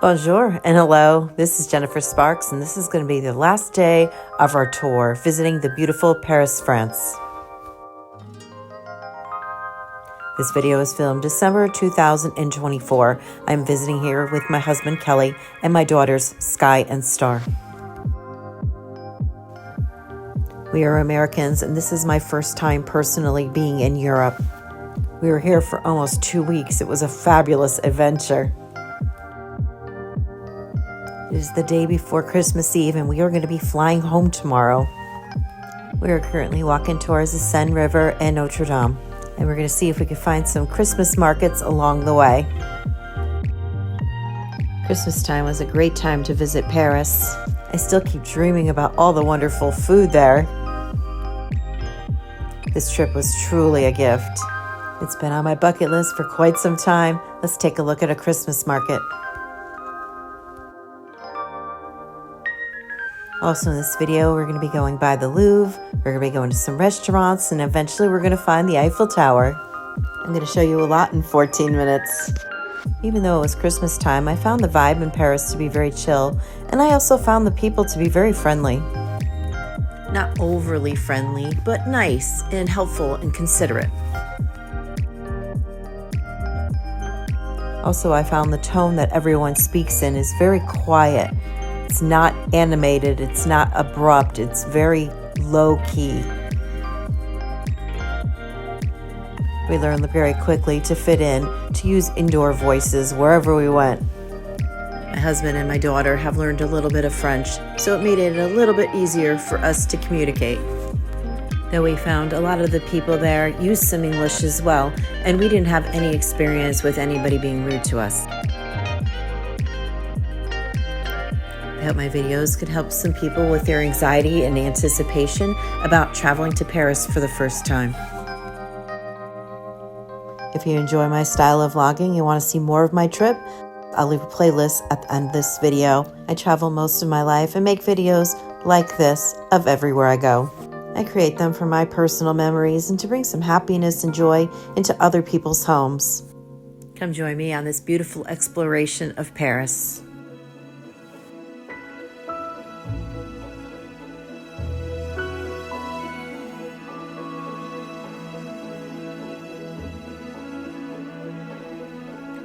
Bonjour and hello, this is Jennifer Sparks, and this is going to be the last day of our tour visiting the beautiful Paris, France. This video is filmed December 2024. I'm visiting here with my husband Kelly and my daughters Sky and Star. We are Americans, and this is my first time personally being in Europe. We were here for almost 2 weeks. It was a fabulous adventure. It is the day before Christmas Eve, and we are going to be flying home tomorrow. We are currently walking towards the Seine River and Notre Dame, and we're going to see if we can find some Christmas markets along the way. Christmas time was a great time to visit Paris. I still keep dreaming about all the wonderful food there. This trip was truly a gift. It's been on my bucket list for quite some time. Let's take a look at a Christmas market. Also in this video, we're going to be going by the Louvre, we're going to be going to some restaurants, and eventually we're going to find the Eiffel Tower. I'm going to show you a lot in 14 minutes. Even though it was Christmas time, I found the vibe in Paris to be very chill, and I also found the people to be very friendly. Not overly friendly, but nice and helpful and considerate. Also, I found the tone that everyone speaks in is very quiet. It's not animated, it's not abrupt, it's very low-key. We learned very quickly to fit in, to use indoor voices wherever we went. My husband and my daughter have learned a little bit of French, so it made it a little bit easier for us to communicate. Though we found a lot of the people there used some English as well, and we didn't have any experience with anybody being rude to us. I hope my videos could help some people with their anxiety and anticipation about traveling to Paris for the first time. If you enjoy my style of vlogging and want to see more of my trip, I'll leave a playlist at the end of this video. I travel most of my life and make videos like this of everywhere I go. I create them for my personal memories and to bring some happiness and joy into other people's homes. Come join me on this beautiful exploration of Paris.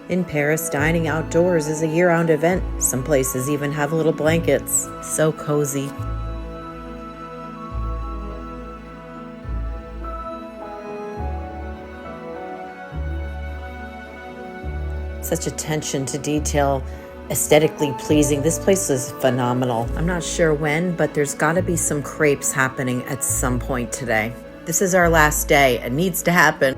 In Paris, dining outdoors is a year-round event. Some places even have little blankets. So cozy. Such attention to detail, aesthetically pleasing. This place is phenomenal. I'm not sure when, but there's got to be some crepes happening at some point today. This is our last day. It needs to happen.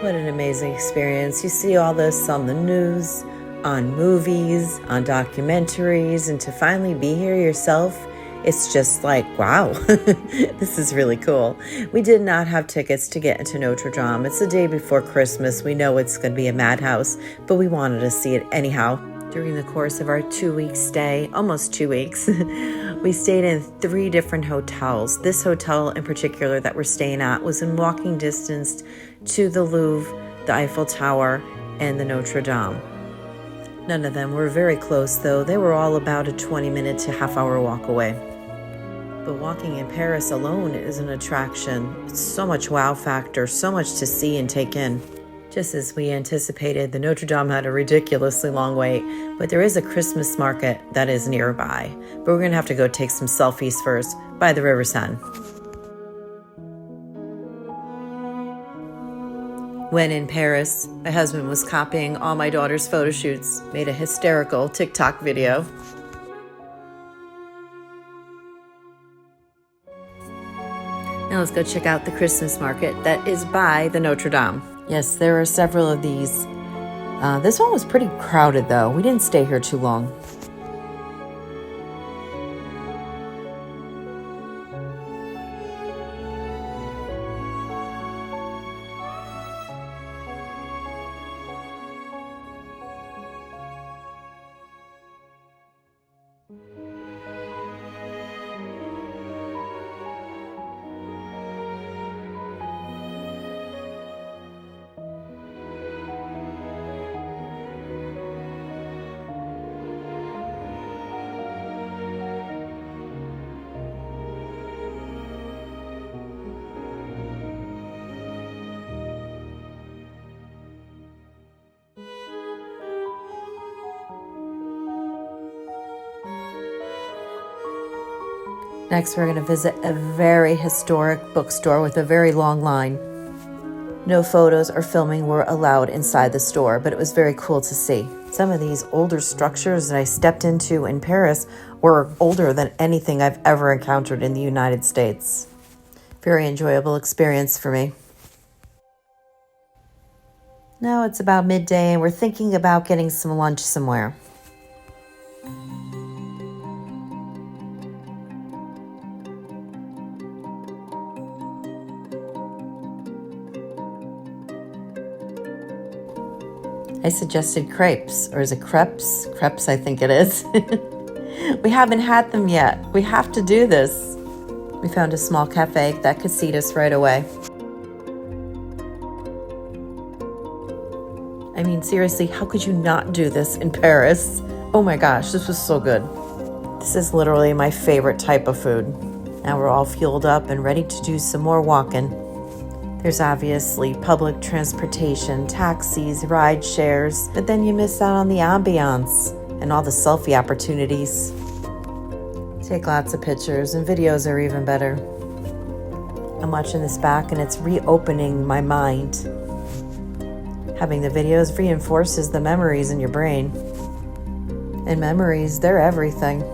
What an amazing experience. You see all this on the news, on movies, on documentaries, and to finally be here yourself, it's just like, wow, this is really cool. We did not have tickets to get into Notre Dame. It's the day before Christmas. We know it's going to be a madhouse, but we wanted to see it anyhow. During the course of our 2-week stay, almost 2 weeks, We stayed in 3 different hotels. This hotel in particular that we're staying at was in walking distance to the Louvre, the Eiffel Tower, and the Notre Dame. None of them were very close, though. They were all about a 20-minute to half-hour walk away. But walking in Paris alone is an attraction. It's so much wow factor, so much to see and take in. Just as we anticipated, the Notre Dame had a ridiculously long wait, but there is a Christmas market that is nearby. But we're going to have to go take some selfies first by the River Seine. When in Paris, my husband was copying all my daughter's photo shoots, made a hysterical TikTok video. Now let's go check out the Christmas market that is by the Notre Dame. Yes, there are several of these. This one was pretty crowded, though. We didn't stay here too long. Next, we're going to visit a very historic bookstore with a very long line. No photos or filming were allowed inside the store, but it was very cool to see. Some of these older structures that I stepped into in Paris were older than anything I've ever encountered in the United States. Very enjoyable experience for me. Now it's about midday and we're thinking about getting some lunch somewhere. I suggested crepes, or is it crepes? Crepes, I think it is. We haven't had them yet. We have to do this. We found a small cafe that could seat us right away. I mean, seriously, how could you not do this in Paris? Oh my gosh, this was so good. This is literally my favorite type of food. Now we're all fueled up and ready to do some more walking. There's obviously public transportation, taxis, ride shares, but then you miss out on the ambiance and all the selfie opportunities. Take lots of pictures, and videos are even better. I'm watching this back and it's reopening my mind. Having the videos reinforces the memories in your brain. And memories, they're everything.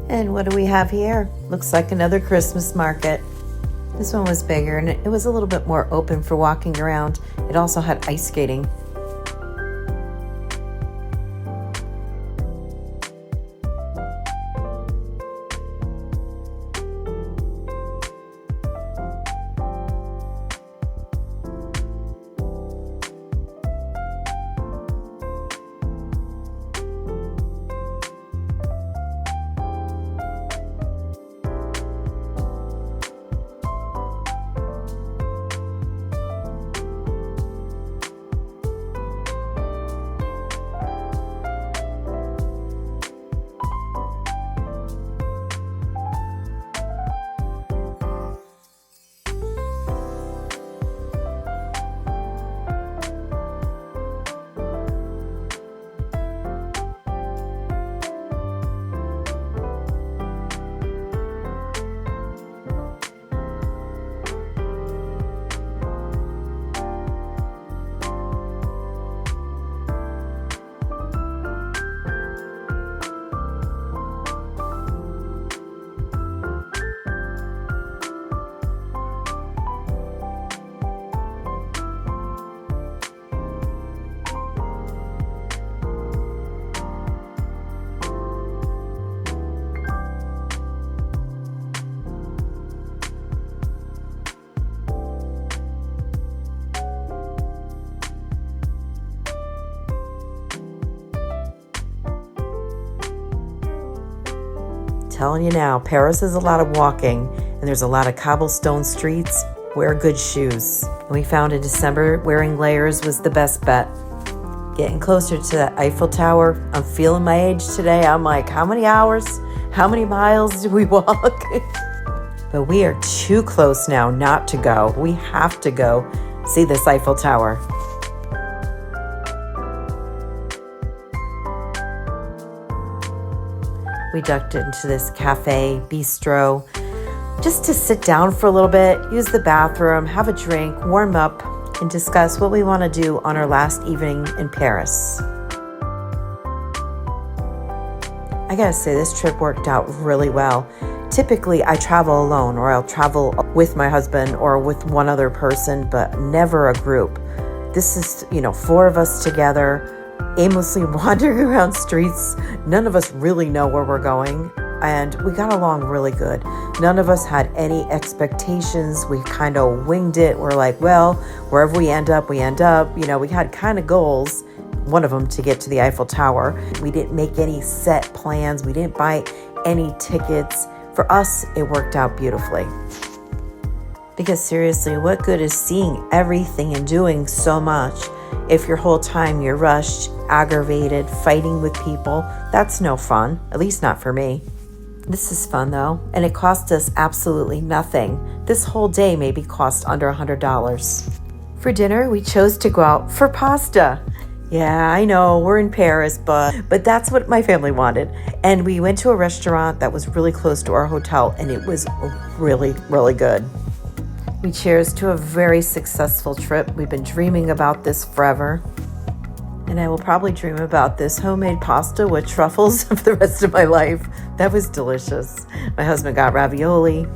And what do we have here? Looks like another Christmas market. This one was bigger and it was a little bit more open for walking around. It also had ice skating. Telling you now, Paris is a lot of walking, and there's a lot of cobblestone streets. Wear good shoes. And we found in December wearing layers was the best bet. Getting closer to the Eiffel Tower, I'm feeling my age today. I'm like, how many hours? How many miles do we walk? But we are too close now not to go. We have to go see this Eiffel Tower. We ducked into this cafe, bistro, just to sit down for a little bit, use the bathroom, have a drink, warm up, and discuss what we want to do on our last evening in Paris. I gotta say, this trip worked out really well. Typically, I travel alone, or I'll travel with my husband or with one other person, but never a group. This is, 4 of us together, aimlessly wandering around streets. None of us really know where we're going, and we got along really good. None of us had any expectations. We kind of winged it. We're like, well, wherever we end up, we end up. We had kind of goals, one of them to get to the Eiffel Tower. We didn't make any set plans. We didn't buy any tickets. For us, it worked out beautifully. Because seriously, what good is seeing everything and doing so much if your whole time you're rushed, aggravated, fighting with people? That's no fun, at least not for me. This is fun though, and it cost us absolutely nothing. This whole day maybe cost under $100. For dinner, we chose to go out for pasta. Yeah, I know, we're in Paris, but that's what my family wanted. And we went to a restaurant that was really close to our hotel, and it was really, really good. We cheers to a very successful trip. We've been dreaming about this forever. And I will probably dream about this homemade pasta with truffles for the rest of my life. That was delicious. My husband got ravioli.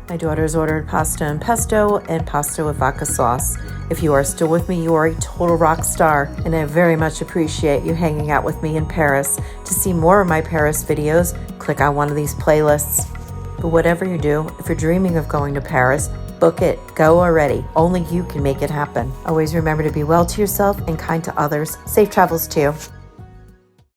My daughters ordered pasta and pesto and pasta with vodka sauce. If you are still with me, you are a total rock star, and I very much appreciate you hanging out with me in Paris. To see more of my Paris videos, click on one of these playlists. But whatever you do, if you're dreaming of going to Paris, book it. Go already. Only you can make it happen. Always remember to be well to yourself and kind to others. Safe travels to you.